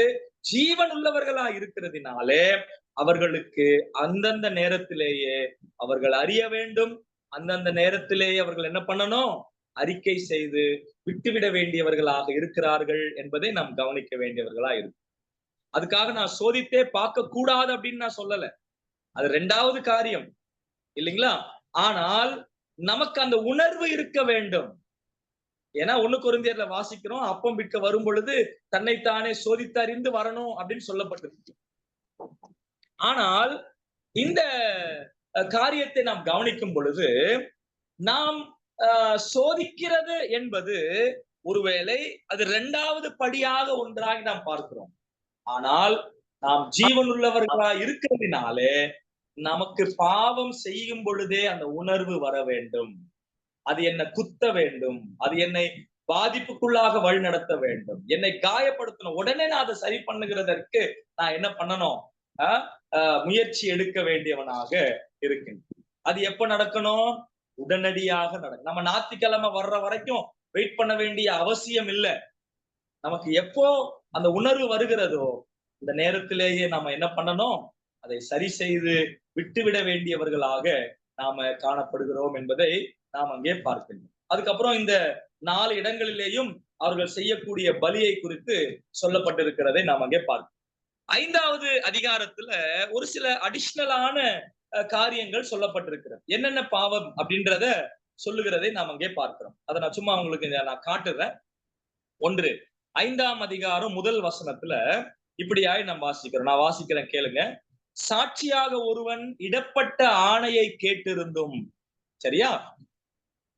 ஜீவன் உள்ளவர்களா இருக்கிறதுனாலே அவர்களுக்கு அந்தந்த நேரத்திலேயே அவர்கள் அறிய வேண்டும். அந்தந்த நேரத்திலேயே அவர்கள் என்ன பண்ணணும்? அறிக்கை செய்து விட்டுவிட வேண்டியவர்களாக இருக்கிறார்கள் என்பதை நாம் கவனிக்க வேண்டியவர்களா இருக்கு. அதுக்காக நான் சோதித்தே பார்க்க கூடாது அப்படின்னு நான் சொல்லல. அது 2வது காரியம் இல்லைங்களா? ஆனால் நமக்கு அந்த உணர்வு இருக்க வேண்டும். ஏன்னா 1 கொரிந்தியர்ல வாசிக்கிறோம், அப்பம் விற்க வரும் பொழுது தன்னைத்தானே சோதித்தறிந்து வரணும் அப்படின்னு சொல்லப்பட்டிருக்கு. ஆனால் இந்த காரியத்தை நாம் கவனிக்கும் பொழுது நாம் சோதிக்கிறது என்பது ஒருவேளை அது 2வது படியாக ஒன்றாக நாம் பார்க்கிறோம். ஆனால் நாம் ஜீவனுள்ளவர்களா இருக்கிறதுனாலே நமக்கு பாவம் செய்யும் பொழுதே அந்த உணர்வு வர வேண்டும். அது என்னை குத்த வேண்டும், அது என்னை பாதிப்புக்குள்ளாக வழி நடத்த வேண்டும், என்னை காயப்படுத்தணும். உடனே நான் அதை சரி பண்ணுகிறதற்கு நான் என்ன பண்ணணும்? முயற்சி எடுக்க வேண்டியவனாக இருக்கின்றேன். அது எப்ப நடக்கணும்? உடனடியாக நடக்கும். நம்ம ஞாயிற்றுக்கிழமை வர்ற வரைக்கும் வெயிட் பண்ண வேண்டிய அவசியம் இல்லை. நமக்கு எப்போ அந்த உணர்வு வருகிறதோ இந்த நேரத்திலேயே நாம என்ன பண்ணணும்? அதை சரி செய்து விட்டுவிட வேண்டியவர்களாக நாம காணப்படுகிறோம் என்பதை நாம் அங்கே பார்க்கின்றோம். அதுக்கப்புறம் இந்த 4 இடங்களிலேயும் அவர்கள் செய்யக்கூடிய பலியை குறித்து சொல்லப்பட்டிருக்கிறதை நாம் அங்கே பார்க்கிறோம். 5வது அதிகாரத்துல ஒரு சில அடிஷனலான காரியங்கள் சொல்லப்பட்டிருக்கிறது. என்னென்ன பாவம் அப்படின்றத சொல்லுகிறதை நாம் அங்கே பார்க்கிறோம். அதை நான் சும்மா உங்களுக்கு நான் காட்டுறேன். 1 5ஆம் அதிகாரம் 1 வசனத்துல இப்படியாய் நாம் வாசிக்கிறோம். நான் வாசிக்கிறேன், கேளுங்க. சாட்சியாக ஒருவன் இடப்பட்ட ஆணையை கேட்டிருந்தும், சரியா,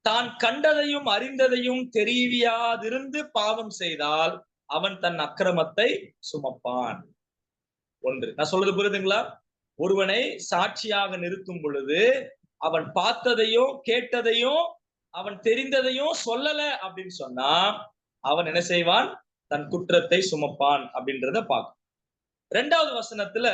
தான் கண்டதையும் அறிந்ததையும் தெரிவியாதிருந்து பாவம் செய்தால் அவன் தன் அக்கிரமத்தை சுமப்பான். 1. நான் சொல்றது புரியுதுங்களா? ஒருவனை சாட்சியாக நிறுத்தும் பொழுது அவன் பார்த்ததையும் கேட்டதையும் அவன் தெரிந்ததையும் சொல்லல அப்படின்னு சொன்னா அவன் என்ன செய்வான்? தன் குற்றத்தை சுமப்பான் அப்படின்றத பார்க்கும். 2வது வசனத்துல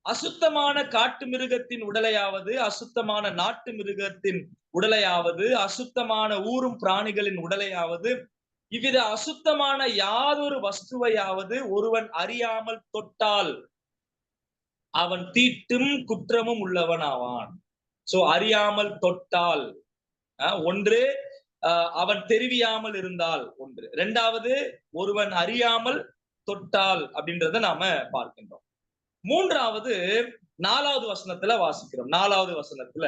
அசுத்தமான காட்டு மிருகத்தின் உடலையாவது, அசுத்தமான நாட்டு மிருகத்தின் உடலையாவது, அசுத்தமான ஊரும் பிராணிகளின் உடலையாவது, இவ்வித அசுத்தமான யாதொரு வஸ்துவையாவது ஒருவன் அறியாமல் தொட்டால் அவன் தீட்டும் குற்றமும் உள்ளவன் ஆவான். சோ அறியாமல் தொட்டால் 1 அவன் தெரிவியாமல் இருந்தால் 1, 2வது ஒருவன் அறியாமல் தொட்டால் அப்படின்றத நாம பார்க்கின்றோம். 3வது 4வது வசனத்துல வாசிக்கிறோம். 4வது வசனத்துல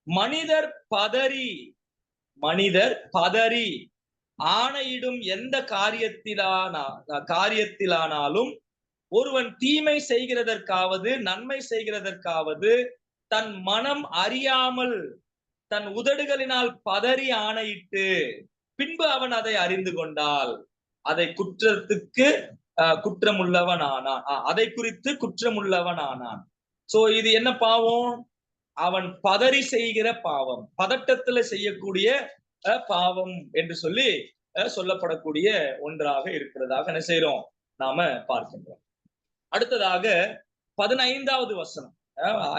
மனிதர் பதறி ஆணையிடும் எந்த காரியத்திலானாலும் ஒருவன் தீமை செய்கிறதற்காவது நன்மை செய்கிறதற்காவது தன் மனம் அறியாமல் தன் உதடுகளினால் பதறி ஆணையிட்டு பின்பு அவன் அதை அறிந்து கொண்டால் அதை குற்றத்துக்கு குற்றமுள்ளவன் ஆனான். அதை குறித்து குற்றமுள்ளவன் ஆனான். சோ இது என்ன பாவம்? அவன் பதறி செய்கிற பாவம், பதட்டத்துல செய்யக்கூடிய பாவம் என்று சொல்லி சொல்லப்படக்கூடிய ஒன்றாக இருக்கிறதாக என்ன செய்யறோம்? நாம பார்க்கின்றோம். அடுத்ததாக 15வது வசனம்,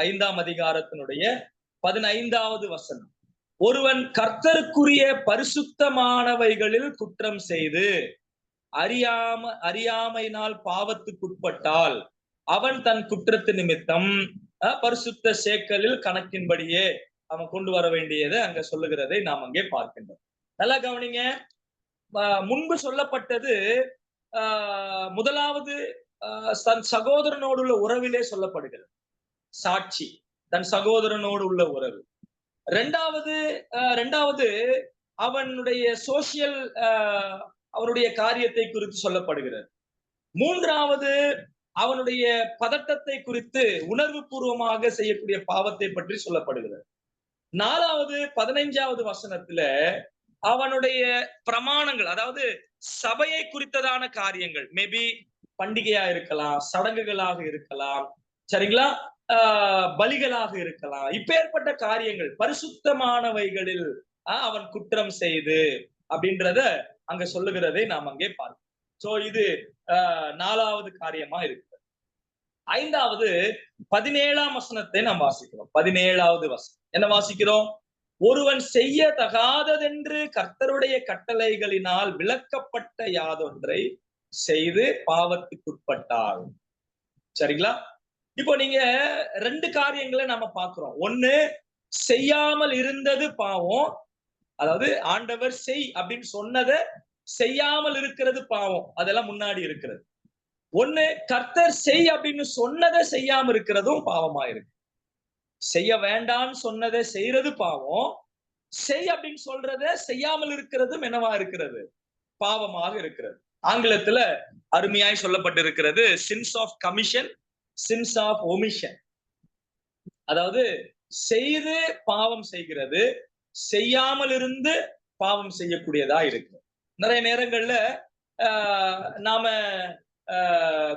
5ஆம் அதிகாரத்தினுடைய 15வது வசனம். ஒருவன் கர்த்தருக்குரிய பரிசுத்தமானவைகளில் குற்றம் செய்து அறியாமையினால் பாவத்துக்குட்பட்டால் அவன் தன் குற்றத்து நிமித்தம் பரிசுத்த சேக்கலில் கணக்கின்படியே அவன் கொண்டு வர வேண்டியதை அங்க சொல்லுகிறதை நாம் அங்கே பார்க்கின்றோம். நல்லா கவனிங்க. முன்பு சொல்லப்பட்டது முதலாவது தன் சகோதரனோடு உள்ள உறவிலே சொல்லப்படுகிறது, சாட்சி, தன் சகோதரனோடு உள்ள உறவு. 2வது அவனுடைய சோசியல் அவனுடைய காரியத்தை குறித்து சொல்லப்படுகிறது. 3வது அவனுடைய பதட்டத்தை குறித்து உணர்வு பூர்வமாக செய்யக்கூடிய பாவத்தை பற்றி சொல்லப்படுகிறது. 4வது 15வது வசனத்துல அவனுடைய பிரமாணங்கள், அதாவது சபையை குறித்ததான காரியங்கள், மேபி பண்டிகையா இருக்கலாம், சடங்குகளாக இருக்கலாம், சரிங்களா, பலிகளாக இருக்கலாம், இப்பேற்பட்ட காரியங்கள் பரிசுத்தமானவைகளில் அவன் குற்றம் செய்து அப்படின்றத அங்க சொல்லுகிறதை நாம் அங்கே பார்க்கிறோம். சோ இது 4வது காரியமா இருக்கிறது. 5வது 17ஆம் வசனத்தை நாம் வாசிக்கிறோம். 17வது வசனம் என்ன வாசிக்கிறோம்? ஒருவன் செய்ய தகாததென்று கர்த்தருடைய கட்டளைகளினால் விளக்கப்பட்ட யாதொன்றை செய்து பாவத்துக்குட்பட்டால். சரிங்களா? இப்போ நீங்க 2 காரியங்களை நம்ம பார்க்கிறோம். 1, செய்யாமல் இருந்தது பாவம், அதாவது ஆண்டவர் செய் அப்படின்னு சொன்னதை செய்யாமல் இருக்கிறது பாவம், அதெல்லாம் முன்னாடி இருக்கிறது. 1, கர்த்தர் செய் அப்படின்னு சொன்னதை செய்யாம இருக்கிறதும் பாவமா இருக்கு. செய்ய வேண்டாம்னு சொன்னதை செய்யறது பாவம், செய் அப்படின்னு சொல்றதை செய்யாமல் இருக்கிறதும் என்னவா இருக்கிறது? பாவமாக இருக்கிறது. ஆங்கிலத்துல அருமையாய் சொல்லப்பட்டிருக்கிறது, sins of commission, sins of omission. அதாவது செய்து பாவம் செய்கிறது, செய்யாமல் இருந்து பாவம் செய்யக்கூடியதா இருக்கு. நிறைய நேரங்கள்ல நாம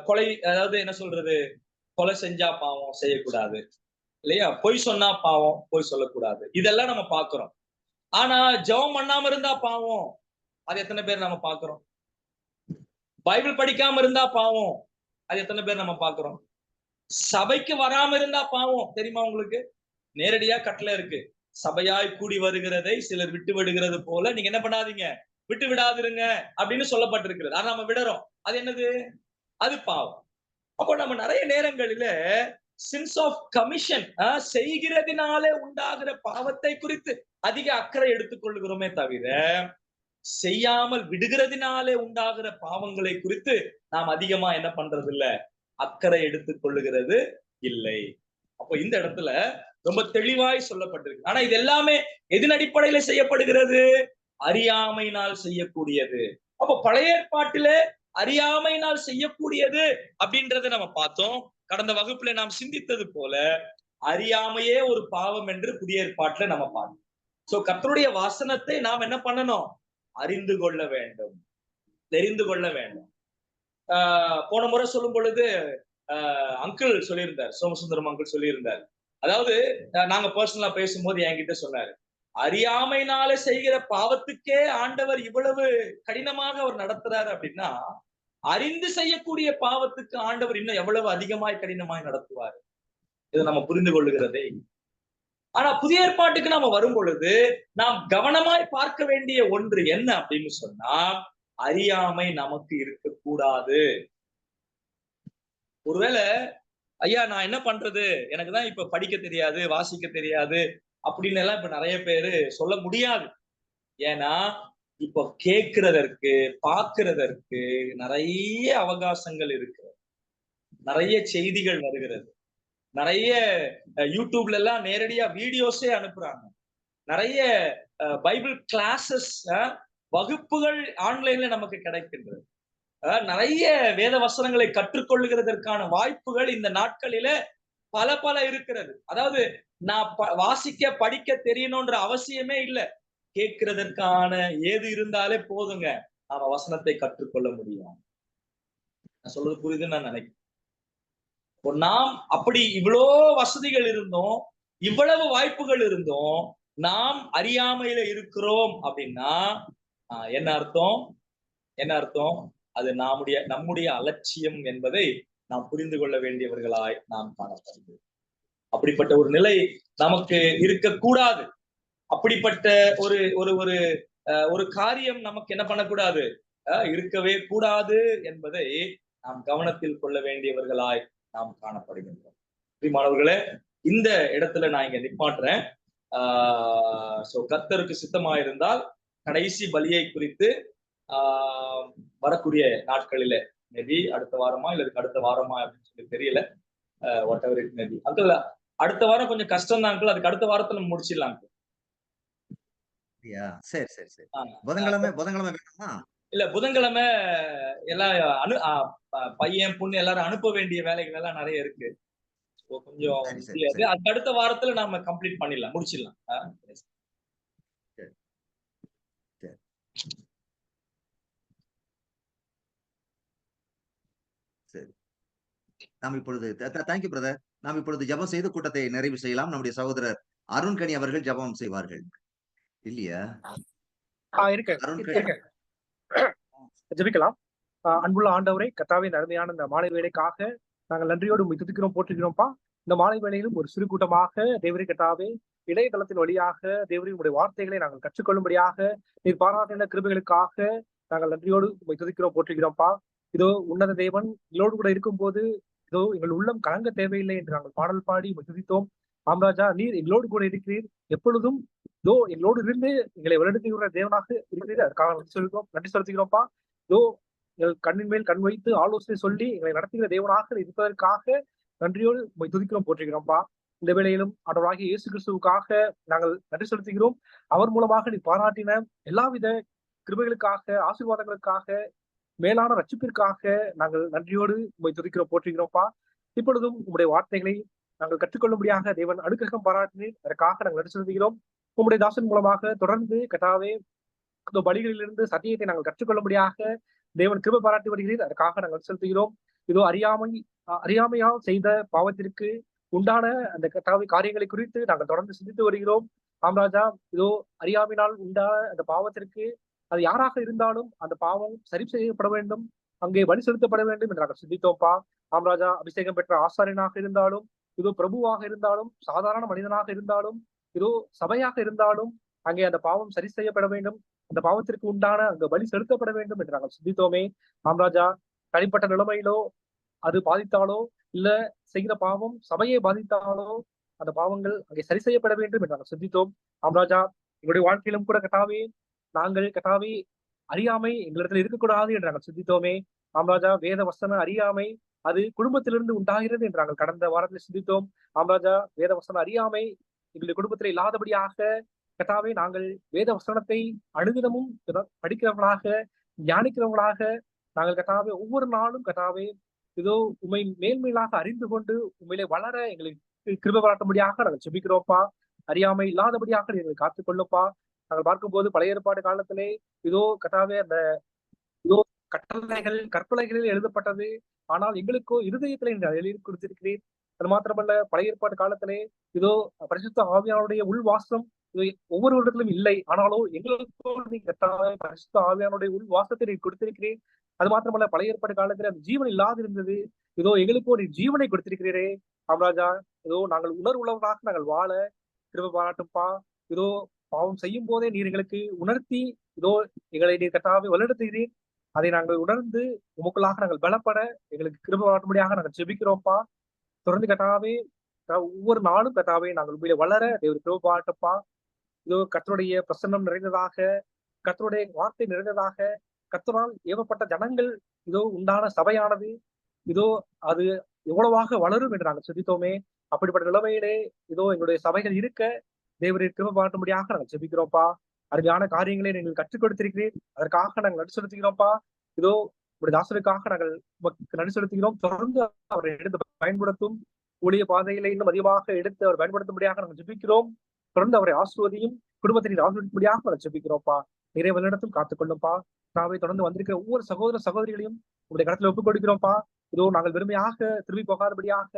கொலை, அதாவது என்ன சொல்றது, கொலை செஞ்சா பாவம் செய்யக்கூடாது இல்லையா, பொய் சொன்னா பாவம், பொய் சொல்லக்கூடாது, இதெல்லாம் நம்ம பாக்குறோம். ஆனா ஜெபம் பண்ணாம இருந்தா பாவம், அது எத்தனை பேர் நம்ம பாக்குறோம்? பைபிள் படிக்காம இருந்தா பாவம், அது எத்தனை பேர் நம்ம பாக்குறோம்? சபைக்கு வராம இருந்தா பாவம், தெரியுமா உங்களுக்கு? நேரடியா கட்டளை இருக்கு, சபையாய் கூடி வருகிறதை சிலர் விட்டு விடுகிறது போல நீங்க என்ன பண்ணாதீங்க, விட்டு விடாதிருங்க அப்படின்னு சொல்லப்பட்டிருக்கிறது. ஆனா நம்ம விடுறோம், அது என்னது? அது பாவம். அப்போ நம்ம நிறைய நேரங்களில சின்ஸ் ஆஃப் கமிஷன், செய்கிறதினாலே உண்டாகிற பாவத்தை குறித்து அதிக அக்கறை எடுத்துக் கொள்ளுகிறோமே தவிர, செய்யாமல் விடுகிறதினாலே உண்டாகிற பாவங்களை குறித்து நாம் அதிகமா என்ன பண்றது இல்ல, அக்கறை எடுத்துக் கொள்ளுகிறது இல்லை. அப்போ இந்த இடத்துல ரொம்ப தெளிவாய் சொல்லப்பட்டிருக்கு. ஆனா இது எல்லாமே எதன் அடிப்படையில செய்யப்படுகிறது? அறியாமையினால் செய்யக்கூடியது. அப்ப பழைய ஏற்பாட்டிலே அறியாமையினால் செய்யக்கூடியது அப்படின்றத நம்ம பார்த்தோம். கடந்த வகுப்புல நாம் சிந்தித்தது போல அறியாமையே ஒரு பாவம் என்று புதிய ஏற்பாட்டுல நம்ம பார்த்தோம். சோ கர்த்தருடைய வசனத்தை நாம் என்ன பண்ணணும்? அறிந்து கொள்ள வேண்டும், தெரிந்து கொள்ள வேண்டும். போன முறை சொல்லும் பொழுது அங்கிள் சொல்லியிருந்தார், சோமசுந்தரம் அங்கிள் சொல்லியிருந்தார். அதாவது நாங்க பர்சனலா பேசும்போது என்கிட்ட சொன்னாரு, அறியாமையினால செய்கிற பாவத்துக்கே ஆண்டவர் இவ்வளவு கடினமாக அவர் நடத்துறாரு அப்படின்னா, அறிந்து செய்யக்கூடிய பாவத்துக்கு ஆண்டவர் இன்னும் எவ்வளவு அதிகமாய் கடினமாய் நடத்துவார், இதை நம்ம புரிந்து கொள்ளுகிறதே. ஆனா புதிய ஏற்பாட்டுக்கு நாம வரும் பொழுது நாம் கவனமாய் பார்க்க வேண்டிய ஒன்று என்ன அப்படின்னு சொன்னா, அறியாமை நமக்கு இருக்கக்கூடாது. ஒருவேளை ஐயா நான் என்ன பண்றது, எனக்குதான் இப்ப படிக்க தெரியாது, வாசிக்க தெரியாது அப்படின்னு எல்லாம் இப்ப நிறைய பேரு சொல்ல முடியாது. ஏன்னா இப்போ கேட்கிறதற்கு, பார்க்கிறதற்கு நிறைய அவகாசங்கள் இருக்கு, நிறைய செய்திகள் வருகிறது, நிறைய யூடியூப்ல எல்லாம் நேரடியா வீடியோஸே அனுப்புறாங்க, நிறைய பைபிள் கிளாஸஸ், வகுப்புகள் ஆன்லைன்ல நமக்கு கிடைக்கின்றது. நிறைய வேத வசனங்களை கற்றுக்கொள்ளுகிறதற்கான வாய்ப்புகள் இந்த நாட்களில பல பல இருக்கிறது. அதாவது நான் வாசிக்க படிக்க தெரியணும்ன்ற அவசியமே இல்லை, கேட்கிறதற்கான ஏது இருந்தாலே போதுங்க, நாம வசனத்தை கற்றுக்கொள்ள முடியும். நான் சொல்றது புரியுதுன்னு நான் நினைக்கிறேன். நாம் அப்படி இவ்வளோ வசதிகள் இருந்தோம், இவ்வளவு வாய்ப்புகள் இருந்தோம், நாம் அறியாமையில இருக்கிறோம் அப்படின்னா என்ன அர்த்தம்? என்ன அர்த்தம்? அது நம்முடைய அலட்சியம் என்பதை நாம் புரிந்து கொள்ள வேண்டியவர்களாய் நாம் காணப்படுகிறோம். அப்படிப்பட்ட ஒரு நிலை நமக்கு இருக்கக்கூடாது. அப்படிப்பட்ட ஒரு ஒரு ஒரு ஒரு காரியம் நமக்கு என்ன பண்ணக்கூடாது, இருக்கவே கூடாது என்பதை நாம் கவனத்தில் கொள்ள வேண்டியவர்களாய் நாம் காணப்படுகின்றோம். பிரியமானவர்களே, இந்த இடத்துல நான் இங்க நிப்பாட்டுறேன். கர்த்தருக்கு சித்தமாயிருந்தால் கடைசி பலியை குறித்து வரக்கூடிய நாட்களில, மேபி அடுத்த வாரமா இல்ல அடுத்த வாரமா அப்படின்னு சொல்லி தெரியல, what ever it maybe. Uncle அடுத்த வாரம் கொஞ்சம் கஷ்டம் தான் அங்கிள், அதுக்கு அடுத்த வாரத்துல முடிச்சிடலாம். சரி சரி சரி. புதன்கிழமை வேணுமா? இல்ல புதன்கிழமை எல்லாம் பையன் பொண்ணு எல்லாரும் அனுப்ப வேண்டிய வேலைகள் எல்லாம் நிறைய இருக்கு, கொஞ்சம் முடியாது. அதுக்கு அடுத்த வாரத்துல நாம கம்ப்ளீட் பண்ணிடலாம், முடிச்சிடலாம். சரி, நாம் இப்பொழுது தேங்க்யூ பிரதர். நாம் இப்பொழுது ஜெபம் செய்து கூட்டத்தை நிறைவு செய்யலாம். நம்முடைய சகோதரர் அருண்கனி அவர்கள் ஜெபம் செய்வார்கள் இல்லையா? ஜெபிக்கலாம். அன்புள்ள ஆண்டவரே, கர்த்தாவின் அருமையான இந்த மாலை வேளைக்காக நாங்கள் நன்றியோடு உம்மை துதிக்கிறோம், போற்றுகிறோம்ப்பா. இந்த மாலை வேளையிலும் ஒரு சிறு கூட்டமாக தேவரே கர்த்தாவே, இணையதளத்தின் வழியாக தேவரே உடைய வார்த்தைகளை நாங்கள் கற்றுக்கொள்ளும்படியாக நீர் பாராட்டின கிருபைகளுக்காக நாங்கள் நன்றியோடு உம்மை துதிக்கிறோம், போற்றுகிறோம்ப்பா. இதோ உன்னத தேவன் எங்களோடு கூட இருக்கும் போது இதோ எங்கள் உள்ளம் கலங்க தேவையில்லை என்று நாங்கள் பாடல் பாடி உம்மை துதித்தோம். ஆம்ராஜா, நீர் எங்களோடு கூட இருக்கிறீர், எப்பொழுதும் இதோ எங்களோடு இருந்து எங்களை வழிநடத்துகிற தேவனாக இருக்கிறீர். அதுக்காக நன்றி செலுத்துகிறோம்ப்பா. இதோ எங்கள் கண்ணின் மேல் கண் வைத்து ஆலோசனை சொல்லி எங்களை நடத்துகிற தேவனாக இருப்பதற்காக நன்றியோடு உம்மை துதிக்கிறோம், போற்றுகிறோம்ப்பா. இந்த வேளையிலும் ஆண்டவராகிய இயேசு கிறிஸ்துவுக்காக நாங்கள் நன்றி செலுத்துகிறோம். அவர் மூலமாக நீ பாராட்டின எல்லாவித கிருபைகளுக்காக, ஆசீர்வாதங்களுக்காக, மேலான ரட்சிப்பிற்காக நாங்கள் நன்றியோடு உம்மை துதிக்கிறோம், போற்றுகிறோம்ப்பா. இப்பொழுதும் உம்முடைய வார்த்தைகளை நாங்கள் கற்றுக்கொள்ளும்படியாக தேவன் அனுக்கிரகம் பாராட்டினீர். அதற்காக நாங்கள் நன்றி செலுத்துகிறோம். உம்முடைய தாசன் மூலமாக தொடர்ந்து கர்த்தாவே இந்த பலிகளிலிருந்து சத்தியத்தை நாங்கள் கற்றுக்கொள்ளும்படியாக தேவன் கிருபை பாராட்டி வருகிறீர். அதற்காக நாங்கள் செலுத்துகிறோம். இதோ அறியாமையால் செய்த பாவத்திற்கு உண்டான அந்த கர்த்தாவே காரியங்களை குறித்து நாங்கள் தொடர்ந்து சிந்தித்து வருகிறோம். ராஜா, இதோ அறியாமையினால் உண்டான அந்த பாவத்திற்கு அது யாராக இருந்தாலும் அந்த பாவம் சரி செய்யப்பட வேண்டும், அங்கே பலி செலுத்தப்பட வேண்டும் என்று நாங்கள் சிந்தித்தோம்ப்பா. ராஜா, அபிஷேகம் பெற்ற ஆசாரியனாக இருந்தாலும், இதோ பிரபுவாக இருந்தாலும், சாதாரண மனிதனாக இருந்தாலும், இதோ சபையாக இருந்தாலும் அங்கே அந்த பாவம் சரி செய்யப்பட வேண்டும், அந்த பாவத்திற்கு உண்டான அங்க பலி செலுத்தப்பட வேண்டும் என்று நாங்கள் சிந்தித்தோமே. ராஜா, தனிப்பட்ட நிலைமையிலோ அது பாதித்தாலோ, இல்ல செய்கிற பாவம் சபையை பாதித்தாலோ அந்த பாவங்கள் அங்கே சரி செய்யப்பட வேண்டும் என்று நாங்கள் சிந்தித்தோம். ராஜா, எங்களுடைய வாழ்க்கையிலும் கூட கர்த்தாவே நாங்கள் கர்த்தாவே அறியாமை எங்களிடத்தில் இருக்கக்கூடாது என்று நாங்கள் சிந்தித்தோமே. ராஜா, வேத வசன அறியாமை அது குடும்பத்திலிருந்து உண்டாகிறது என்று நாங்கள் கடந்த வாரத்தில் சிந்தித்தோம். ராஜா, வேத வசன அறியாமை எங்களுடைய குடும்பத்தில் இல்லாதபடியாக கர்த்தாவே நாங்கள் வேத வசனத்தை அனுதினமும் படிக்கிறவர்களாக, தியானிக்கிறவர்களாக நாங்கள் கர்த்தாவே ஒவ்வொரு நாளும் கர்த்தாவே இதோ உண்மை மேல்மையிலாக அறிந்து கொண்டு உண்மையிலே வளர எங்களுக்கு கிருபை பாராட்டும்படியாக நாங்கள் ஜெபிக்கிறோம்ப்பா. அறியாமை இல்லாதபடியாக எங்களை காத்துக்கொள்ளுப்பா. நாங்கள் பார்க்கும்போது பழைய ஏற்பாடு காலத்திலே இதோ கர்த்தாவே அந்த இதோ கற்பனைகளில் எழுதப்பட்டது, ஆனால் எங்களுக்கோ இருதயத்திலே நீங்கள் எழுதி கொடுத்திருக்கிறீர். அது மாத்திரமல்ல, பழைய ஏற்பாடு காலத்திலே இதோ பரிசுத்த ஆவியானுடைய உள்வாசம் இது ஒவ்வொரு இடத்திலும் இல்லை, ஆனாலும் எங்களுக்கோ நீங்க கர்த்தாவே பரிசுத்த ஆவியானுடைய உள்வாசத்தை நீங்க கொடுத்திருக்கிறீர். அது மாத்திரமல்ல, பழைய ஏற்பாடு காலத்துல அந்த ஜீவன் இல்லாது இருந்தது, இதோ எங்களுக்கோ நீ ஜீவனை கொடுத்திருக்கிறீரே. ராஜா, இதோ நாங்கள் உணர்வுள்ளவர்களாக நாங்கள் வாழ கிருபை பாராட்டும்பா. இதோ பாவம் செய்யும் போதே நீர் எங்களுக்கு உணர்த்தி இதோ எங்களை நீர் கர்த்தாவே வழிநடத்துகிறீர். அதை நாங்கள் உணர்ந்து உமக்குள்ளாக நாங்கள் பலப்பட எங்களுக்கு கிருபை பாராட்டும்படியாக நாங்கள் ஜெபிக்கிறோம்ப்பா. தொடர்ந்து கர்த்தாவே ஒவ்வொரு நாளும் கர்த்தாவே நாங்கள் உண்மையிலே வளர தேவன் கிருபை பாராட்டுப்பா. இதோ கர்த்தருடைய பிரசன்னம் நிறைந்ததாக, கர்த்தருடைய வார்த்தை நிறைந்ததாக, கர்த்தரால் ஏவப்பட்ட ஜனங்கள் இதோ உண்டான சபையானது இதோ அது எவ்வளவாக வளரும் என்று நாங்கள் சிந்தித்தோமே. அப்படிப்பட்ட நிலைமையிலே இதோ எங்களுடைய சபைகள் இருக்க தேவரை கிருபை பாராட்டும்படியாக நாங்கள் ஜெபிக்கிறோம்ப்பா. அருமையான காரியங்களை நீங்கள் கற்றுக் கொடுத்திருக்கிறீர். அதற்காக நாங்கள் நன்றி செலுத்துகிறோம்ப்பா. இதோ உடைய தாசனுக்காக நாங்கள் நன்றி செலுத்துகிறோம். தொடர்ந்து அவரை எடுத்து பயன்படுத்தும் ஊழிய பாதையில இன்னும் அதிகமாக எடுத்து அவர் பயன்படுத்தும்படியாக நாங்கள் ஜெபிக்கிறோம். தொடர்ந்து அவரை ஆசிர்வதியும், குடும்பத்தினர் ஆசிர்வதிக்கும்படியாக நாங்கள் ஜெபிக்கிறோம்ப்பா. நிறைவலிடத்தும் காத்துக்கொள்ளும்பா. நாவை தொடர்ந்து வந்திருக்கிற ஒவ்வொரு சகோதர சகோதரிகளையும் உங்களுடைய கடத்துல ஒப்புக் கொடுக்கிறோம்ப்பா. இதோ நாங்கள் வெறுமையாக திரும்பி போகாதபடியாக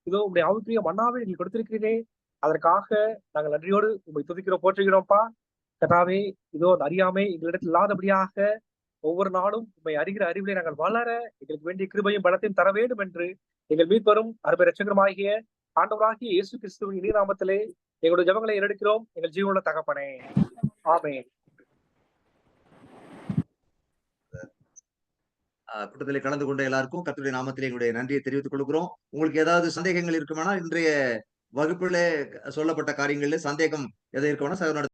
இதோ உங்களுடைய ஆவிக்குரிய மன்னாவை நீங்கள் கொடுத்திருக்கிறீரே, அதற்காக நாங்கள் நன்றியோடு உங்களை துதிக்கிறோம், போற்றுகிறோம்ப்பா. கர்த்தாவே, இதோ அறியாமை எங்களிடத்தில் இல்லாதபடியாக ஒவ்வொரு நாளும் உண்மை அறிகிற அறிவிலே நாங்கள் வளர எங்களுக்கு வேண்டிய கிருபையும் பலத்தையும் தர வேண்டும் என்று எங்கள் மீட்பரும் அருமை இரட்சகருமாகிய ஆண்டவராகிய இயேசு கிறிஸ்துவின் இனிய நாமத்திலே எங்களுடைய ஜெபங்களை ஏறெடுக்கிறோம் எங்கள் ஜீவனுள்ள தகப்பனே. ஆமென். கூட்டத்திலே கலந்து கொண்ட எல்லாருக்கும் கர்த்தருடைய நாமத்திலே எங்களுடைய நன்றியை தெரிவித்துக் கொள்கிறோம். உங்களுக்கு ஏதாவது சந்தேகங்கள் இருக்குமானா, இன்றைய வகுப்பிலே சொல்லப்பட்ட காரியங்களில் சந்தேகம் எதை இருக்குமானா